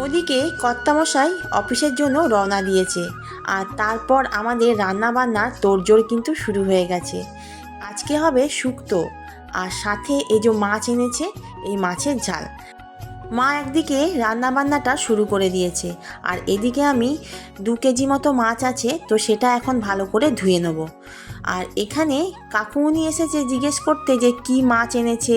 ওদিকে কর্তামশাই অফিসের জন্য রওনা দিয়েছে, আর তারপর আমাদের রান্নাবান্নার তোড়জোড় কিন্তু শুরু হয়ে গেছে। আজকে হবে শুক্তো, আর সাথে এই যে মাছ এনেছে, এই মাছের ঝাল। মা একদিকে রান্নাবান্নাটা শুরু করে দিয়েছে, আর এদিকে আমি 2 কেজি মতো মাছ আছে, তো সেটা এখন ভালো করে ধুয়ে নেব। আর এখানে কাকুমনি এসেছে জিজ্ঞেস করতে যে কি মাছ এনেছে,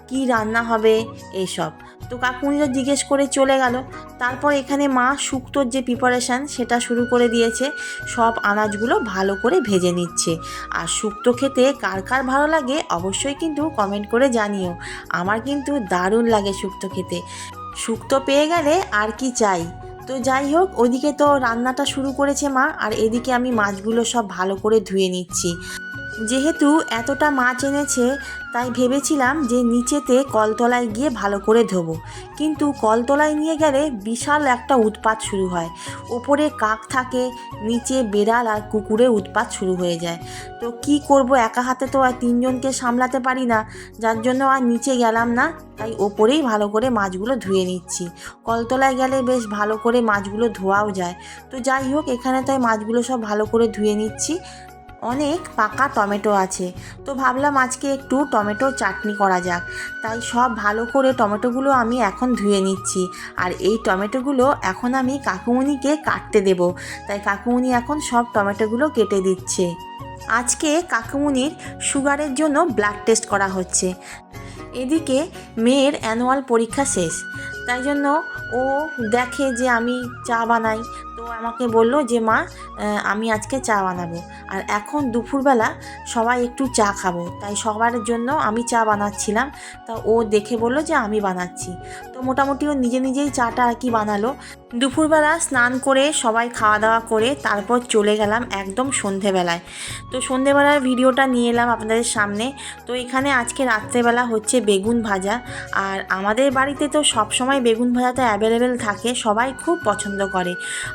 কি রান্না হবে এইসব। তো কাকুমনিরা জিজ্ঞেস করে চলে গেল। তারপর এখানে মা শুক্তোর যে প্রিপারেশান সেটা শুরু করে দিয়েছে, সব আনাজগুলো ভালো করে ভেজে নিচ্ছে। আর শুক্তো খেতে কার কার ভালো লাগে অবশ্যই কিন্তু কমেন্ট করে জানিও। আমার কিন্তু দারুণ লাগে শুক্তো খেতে। শুক্তো পেয়ে গেলে আর কি চাই। তো যাই হোক, ওইদিকে তো রান্নাটা শুরু করেছে মা, আর এদিকে আমি মাছগুলো সব ভালো করে ধুয়ে নিচ্ছি। যেহেতু এতটা মাছ এনেছে, তাই ভেবেছিলাম যে নিচেতে কলতলায় গিয়ে ভালো করে ধোবো, কিন্তু কলতলায় নিয়ে গেলে বিশাল একটা উৎপাত শুরু হয়। ওপরে কাক থাকে, নিচে বেড়াল আর কুকুরের উৎপাত শুরু হয়ে যায়। তো কি করব, একা হাতে তো আর 3জনকে সামলাতে পারি না, যার জন্য আর নিচে গেলাম না। তাই ওপরেই ভালো করে মাছগুলো ধুয়ে নিচ্ছি। কলতলায় গেলে বেশ ভালো করে মাছগুলো ধোয়াও যায়। তো যাই হোক, এখানে তাই মাছগুলো সব ভালো করে ধুয়ে নিচ্ছি। অনেক পাকা টমেটো আছে, তো ভাবলাম আজকে একটু টমেটোর চাটনি করা যাক। তাই সব ভালো করে টমেটোগুলো আমি এখন ধুয়ে নিচ্ছি। আর এই টমেটোগুলো এখন আমি কাকুমণিকে কাটতে দেব, তাই কাকুমণি এখন সব টমেটোগুলো কেটে দিচ্ছে। আজকে কাকুমণির সুগারের জন্য ব্লাড টেস্ট করা হচ্ছে। এদিকে মেয়ের অ্যানুয়াল পরীক্ষা শেষ, তাই জন্য ও দেখে যে আমি চা বানাই, তো আমাকে বলল যে মা, আমি আজকে চা বানাবো। আর এখন দুপুরবেলা সবাই একটু চা খাবো, তাই সবার জন্য আমি চা বানাচ্ছিলাম। তা ও দেখে বলল যে আমি বানাচ্ছি, তো মোটামুটি ও নিজে নিজেই চাটা আর কি বানালো। দুপুরবেলা স্নান করে সবাই খাওয়া দাওয়া করে তারপর চলে গেলাম একদম সন্ধেবেলায়। তো সন্ধেবেলার ভিডিওটা নিয়ে এলাম আপনাদের সামনে। তো এখানে আজকে রাত্রেবেলা হচ্ছে বেগুন ভাজা, আর আমাদের বাড়িতে তো সবসময় বেগুন ভাজাটা অ্যাভেলেবেল থাকে, সবাই খুব পছন্দ করে।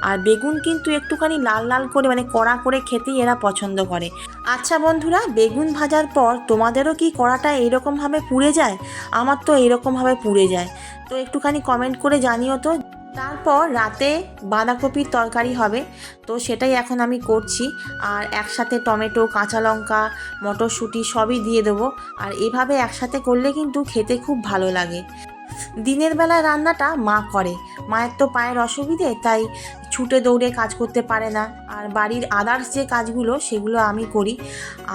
আর বেগুন কিন্তু একটুখানি লাল লাল করে, মানে কড়া করে খেতেই এরা পছন্দ করে। আচ্ছা বন্ধুরা, বেগুন ভাজার পর তোমাদেরও কি কড়াটা এইরকমভাবে পুড়ে যায়? আমার তো এইরকমভাবে পুড়ে যায়, তো একটুখানি কমেন্ট করে জানিও তো। তারপর রাতে বাঁধাকপির তরকারি হবে, তো সেটাই এখন আমি করছি। আর একসাথে টমেটো, কাঁচা লঙ্কা, মটরশুঁটি সবই দিয়ে দেবো। আর এভাবে একসাথে করলে কিন্তু খেতে খুব ভালো লাগে। দিনের বেলা রান্নাটা মা করে, মায়ের তো পায়ের অসুবিধে, তাই ছুটে দৌড়ে কাজ করতে পারে না। আর বাড়ির আদার্স যে কাজগুলো সেগুলো আমি করি।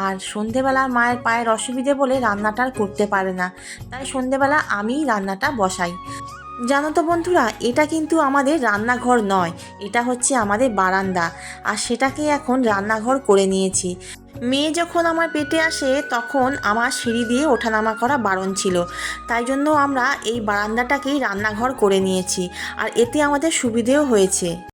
আর সন্ধেবেলা মায়ের পায়ের অসুবিধে বলে রান্নাটা আর করতে পারে না, তাই সন্ধেবেলা আমিই রান্নাটা বসাই। জানো তো বন্ধুরা, এটা কিন্তু আমাদের রান্নাঘর নয়, এটা হচ্ছে আমাদের বারান্দা, আর সেটাকে এখন রান্নাঘর করে নিয়েছি। মেয়ে যখন আমার পেটে আসে তখন আমার সিঁড়ি দিয়ে ওঠানামা করা বারণ ছিল, তাই জন্য আমরা এই বারান্দাটাকেই রান্নাঘর করে নিয়েছি। আর এতে আমাদের সুবিধেও হয়েছে।